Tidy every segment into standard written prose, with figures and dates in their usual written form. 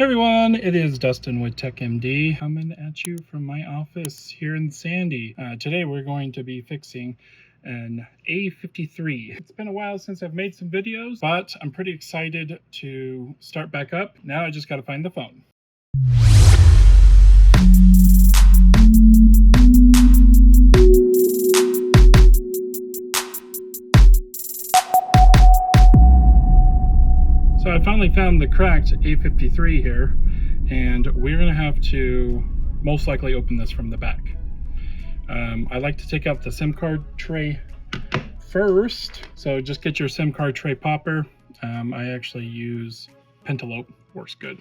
Hey everyone, it is Dustin with TechMD coming at you from my office here in Sandy. Today we're going to be fixing an A53. It's been a while since I've made some videos, but I'm pretty excited to start back up. Now I just got to find the phone. So I finally found the cracked A53 here, and we're going to have to most likely open this from the back. I like to take out the SIM card tray first, so just get your SIM card tray popper. I actually use Pentalope, works good.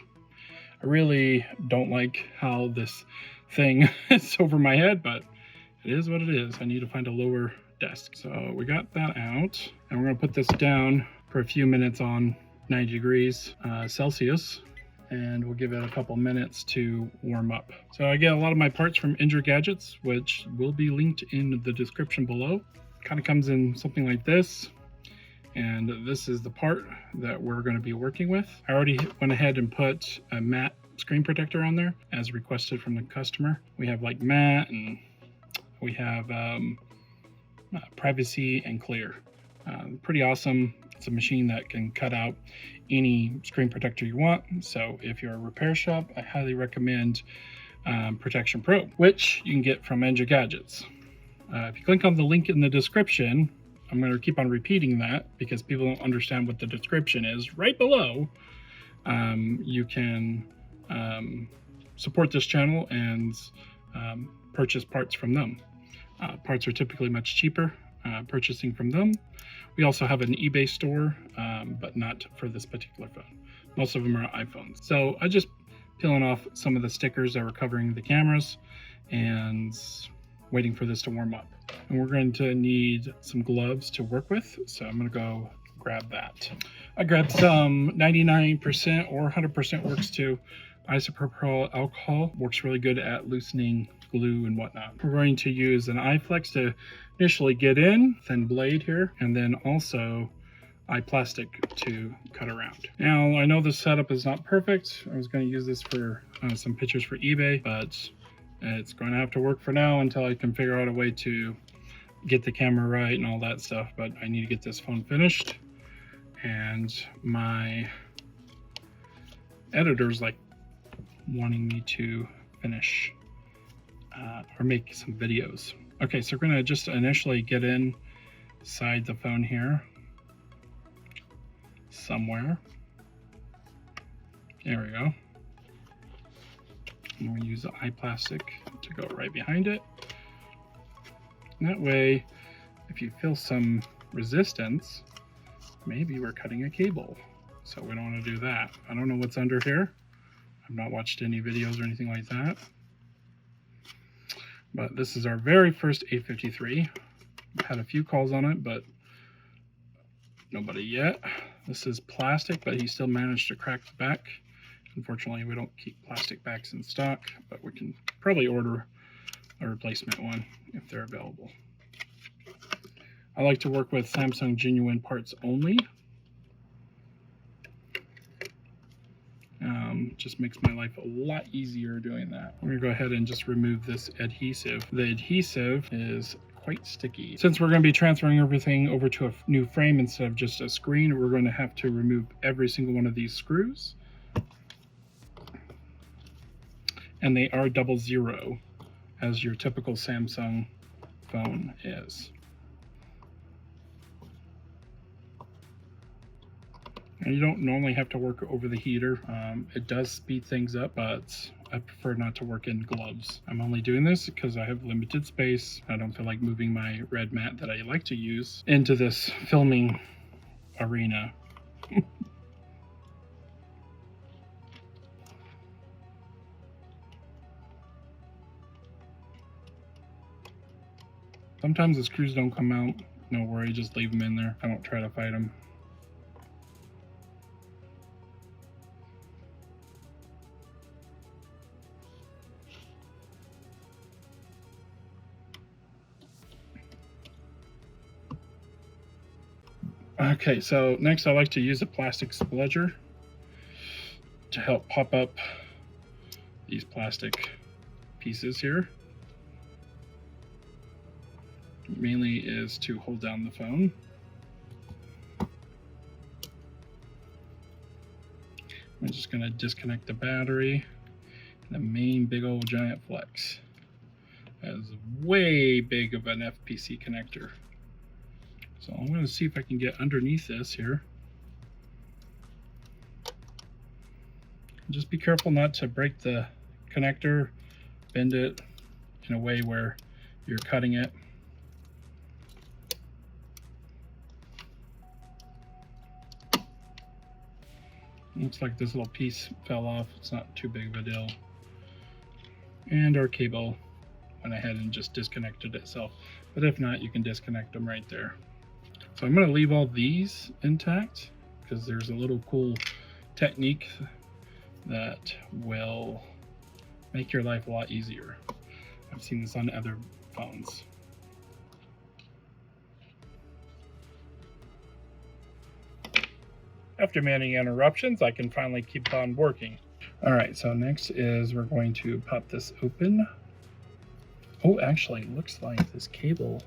I really don't like how this thing is over my head, but it is what it is. I need to find a lower desk. So we got that out, and we're going to put this down for a few minutes on 90 degrees Celsius, and we'll give it a couple minutes to warm up. So I get a lot of my parts from Injured Gadgets, which will be linked in the description below. Kind of comes in something like this, and this is the part that we're going to be working with. I already went ahead and put a matte screen protector on there as requested from the customer. We have like matte, and we have privacy and clear. Pretty awesome. It's a machine that can cut out any screen protector you want. So if you're a repair shop, I highly recommend Protection Pro, which you can get from Injured Gadgets. If you click on the link in the description, I'm going to keep on repeating that because people don't understand what the description is. Right below, you can support this channel and purchase parts from them. Parts are typically much cheaper purchasing from them. We also have an eBay store, but not for this particular phone. Most of them are iPhones. So I just peeling off some of the stickers that were covering the cameras and waiting for this to warm up. And we're going to need some gloves to work with, so I'm going to go grab that. I grabbed some 99% or 100% works too. Isopropyl alcohol works really good at loosening glue and whatnot. We're going to use an iFlex to initially get in, thin blade here, and then also iPlastic to cut around. Now, I know this setup is not perfect. I was going to use this for some pictures for eBay, but it's going to have to work for now until I can figure out a way to get the camera right and all that stuff. But I need to get this phone finished, and my editor's like wanting me to finish or make some videos. Okay, so we're going to just initially get inside the phone here somewhere. There we go. And we'll use the iPlastic to go right behind it. And that way, if you feel some resistance, maybe we're cutting a cable. So we don't want to do that. I don't know what's under here. I've not watched any videos or anything like that. But this is our very first A53. I've had a few calls on it, but nobody yet. This is plastic, but he still managed to crack the back. Unfortunately, we don't keep plastic backs in stock, but we can probably order a replacement one if they're available. I like to work with Samsung genuine parts only. Just makes my life a lot easier doing that. I'm gonna go ahead and just remove this adhesive. The adhesive is quite sticky. Since we're going to be transferring everything over to a new frame instead of just a screen, we're going to have to remove every single one of these screws. And they are 00, as your typical Samsung phone is. And you don't normally have to work over the heater. It does speed things up, but I prefer not to work in gloves. I'm only doing this because I have limited space. I don't feel like moving my red mat that I like to use into this filming arena. Sometimes the screws don't come out. No worry, just leave them in there. I don't try to fight them. Okay, so next I like to use a plastic spludger to help pop up these plastic pieces here. Mainly is to hold down the phone. I'm just going to disconnect the battery and the main big old giant flex. That is way big of an FPC connector. So I'm going to see if I can get underneath this here. Just be careful not to break the connector, bend it in a way where you're cutting it. Looks like this little piece fell off. It's not too big of a deal. And our cable went ahead and just disconnected itself. But if not, you can disconnect them right there. So I'm going to leave all these intact because there's a little cool technique that will make your life a lot easier. I've seen this on other phones. After many interruptions, I can finally keep on working. All right, so next is we're going to pop this open. Oh, actually, it looks like this cable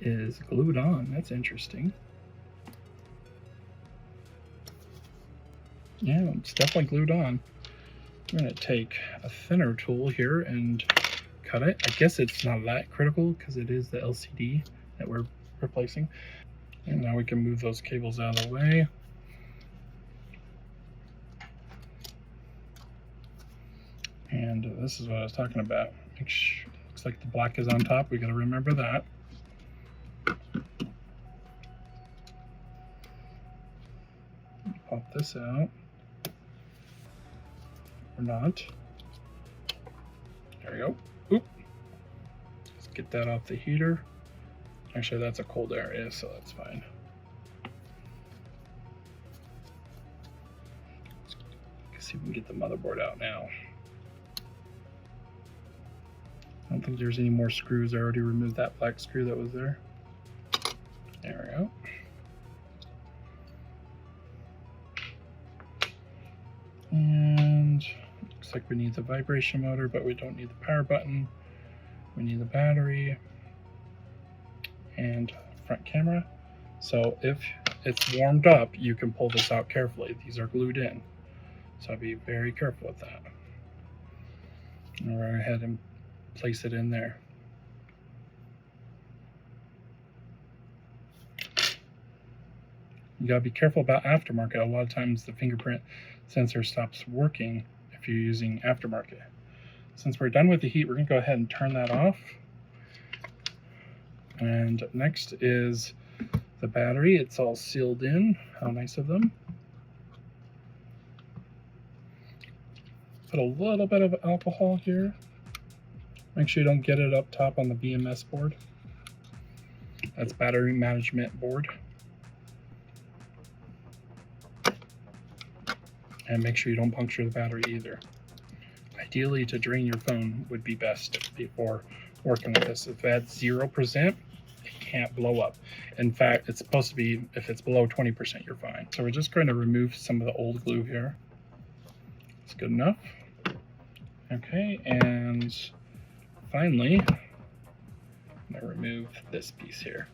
is glued on. That's interesting. Yeah, it's definitely glued on. I'm going to take a thinner tool here and cut it. I guess it's not that critical because it is the LCD that we're replacing. And now we can move those cables out of the way. And this is what I was talking about. Looks like the black is on top. We got to remember that. Pop this out. Or not. There we go. Oop. Let's get that off the heater. Actually, that's a cold area, so that's fine. Let's see if we can get the motherboard out now. I don't think there's any more screws. I already removed that black screw that was there. There we go. And looks like we need the vibration motor, but we don't need the power button. We need the battery and front camera. So if it's warmed up, you can pull this out carefully. These are glued in. So be very careful with that. And we're going to go ahead and place it in there. You gotta be careful about aftermarket. A lot of times the fingerprint sensor stops working if you're using aftermarket. Since we're done with the heat, we're gonna go ahead and turn that off. And next is the battery. It's all sealed in. How nice of them. Put a little bit of alcohol here. Make sure you don't get it up top on the BMS board. That's battery management board. And make sure you don't puncture the battery either. Ideally, to drain your phone would be best before working with this. If that's 0%, it can't blow up. In fact, it's supposed to be, if it's below 20%, you're fine. So we're just going to remove some of the old glue here. It's good enough. Okay, and finally, I'm going to remove this piece here.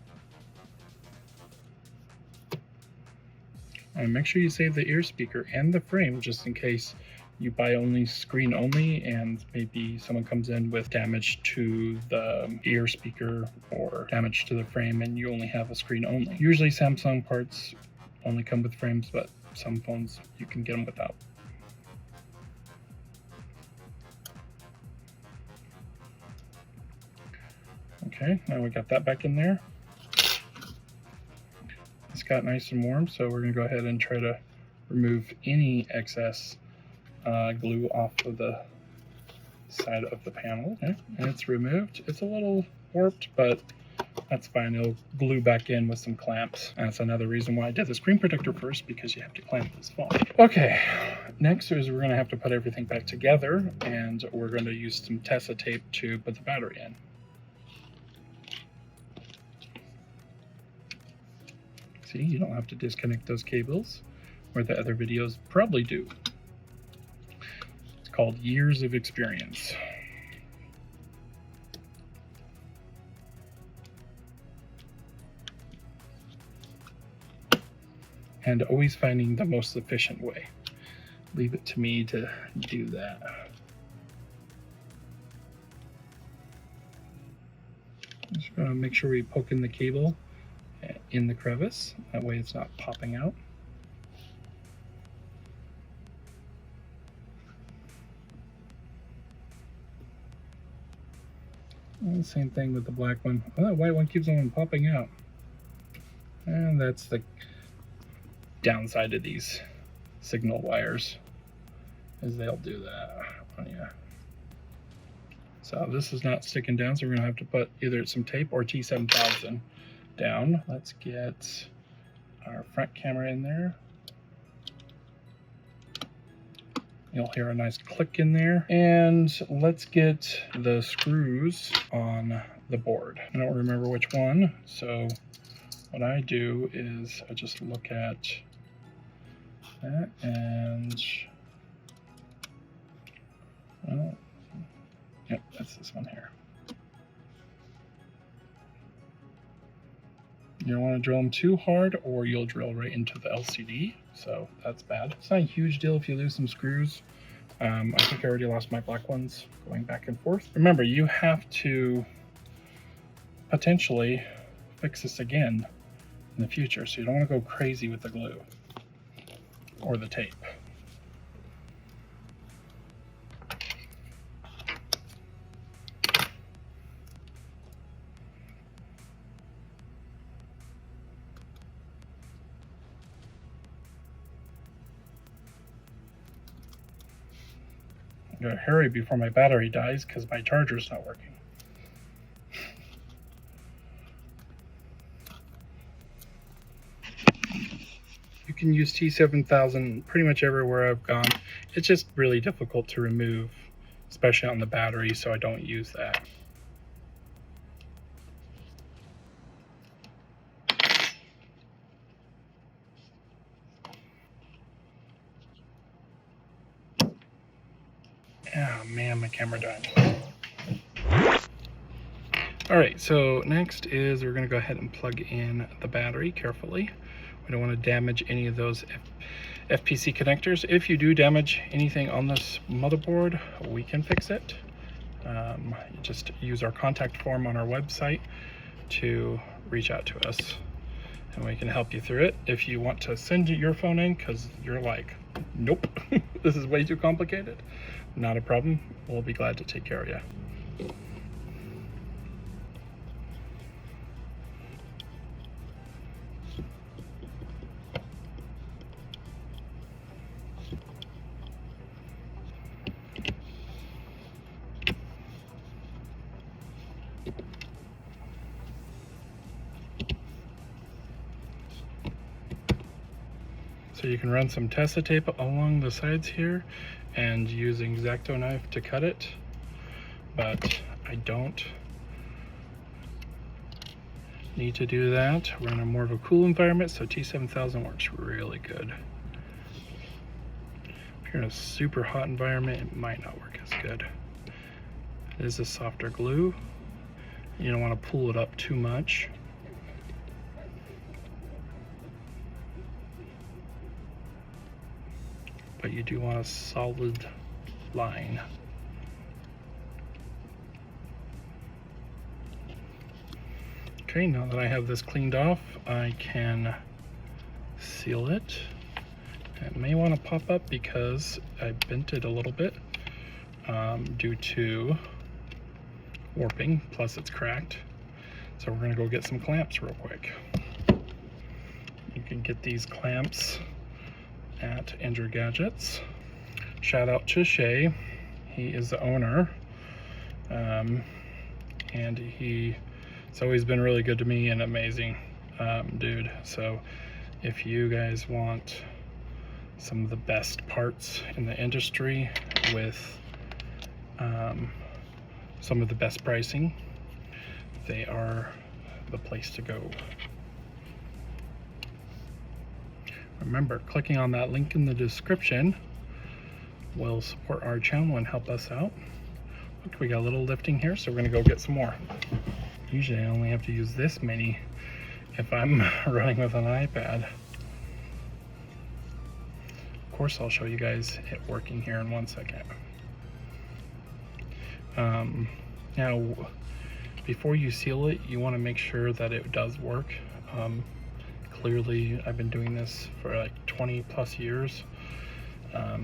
And make sure you save the ear speaker and the frame just in case you buy only screen only and maybe someone comes in with damage to the ear speaker or damage to the frame and you only have a screen only. Usually Samsung parts only come with frames, but some phones you can get them without. Okay, now we got that back in there. It's got nice and warm, so we're going to go ahead and try to remove any excess glue off of the side of the panel. Okay, and it's removed. It's a little warped, but that's fine. It'll glue back in with some clamps. That's another reason why I did the screen protector first, because you have to clamp this phone. Okay, next is we're going to have to put everything back together, and we're going to use some Tessa tape to put the battery in. See, you don't have to disconnect those cables, where the other videos probably do. called years of experience. And always finding the most efficient way. Leave it to me to do that. Just gonna make sure we poke in the cable in the crevice. That way it's not popping out. And same thing with the black one. Oh, that white one keeps on popping out. And that's the downside of these signal wires, is they'll do that on you. So this is not sticking down, so we're gonna have to put either some tape or T7000 down. Let's get our front camera in there. You'll hear a nice click in there. And let's get the screws on the board. I don't remember which one, so what I do is I just look at that and, well, yep, that's this one here. You don't want to drill them too hard or you'll drill right into the LCD, so that's bad. It's not a huge deal if you lose some screws. I think I already lost my black ones going back and forth. Remember, you have to potentially fix this again in the future, so you don't want to go crazy with the glue or the tape. I gotta hurry before my battery dies because my charger's not working. You can use T7000 pretty much everywhere I've gone. It's just really difficult to remove, especially on the battery, so I don't use that. Oh man, my camera died. Alright, so next is we're going to go ahead and plug in the battery carefully. We don't want to damage any of those FPC connectors. If you do damage anything on this motherboard, we can fix it. You just use our contact form on our website to reach out to us and we can help you through it. If you want to send your phone in because you're like, nope, this is way too complicated, not a problem. We'll be glad to take care of you. So you can run some Tesa tape along the sides here and use an X-Acto knife to cut it, but I don't need to do that. We're in a more of a cool environment, so T7000 works really good. If you're in a super hot environment, it might not work as good. It is a softer glue. You don't want to pull it up too much. But you do want a solid line. Okay, now that I have this cleaned off, I can seal it. It may want to pop up because I bent it a little bit due to warping, plus it's cracked. So we're going to go get some clamps real quick. You can get these clamps at Andrew Gadgets. Shout out to Shay, he is the owner, and he's always been really good to me and amazing dude. So if you guys want some of the best parts in the industry with some of the best pricing, they are the place to go. Remember, clicking on that link in the description will support our channel and help us out. Look, we got a little lifting here, so we're gonna go get some more. Usually I only have to use this many if I'm running with an iPad. Of course, I'll show you guys it working here in 1 second. Now, before you seal it, you want to make sure that it does work. Clearly, I've been doing this for like 20 plus years,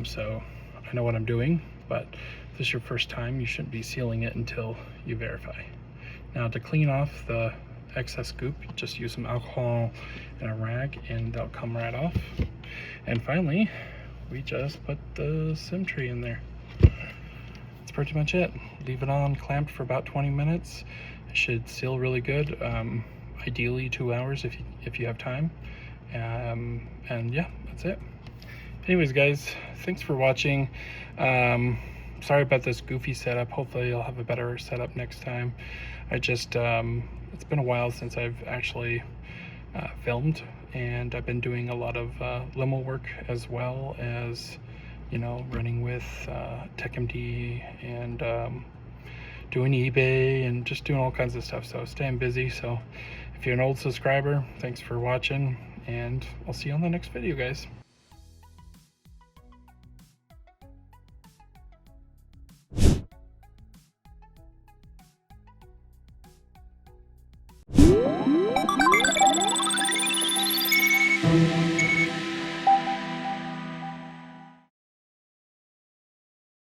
so I know what I'm doing, but if this is your first time, you shouldn't be sealing it until you verify. Now, to clean off the excess goop, you just use some alcohol and a rag and they'll come right off. And finally, we just put the SIM tree in there. That's pretty much it. Leave it on clamped for about 20 minutes. It should seal really good. Ideally 2 hours if you have time. And yeah, that's it. Anyways, guys, thanks for watching. Sorry about this goofy setup. Hopefully I'll have a better setup next time. I just it's been a while since I've actually filmed, and I've been doing a lot of limo work as well as, you know, running with TechMD and doing eBay and just doing all kinds of stuff, so staying busy. So if you're an old subscriber, thanks for watching, and I'll see you on the next video, guys.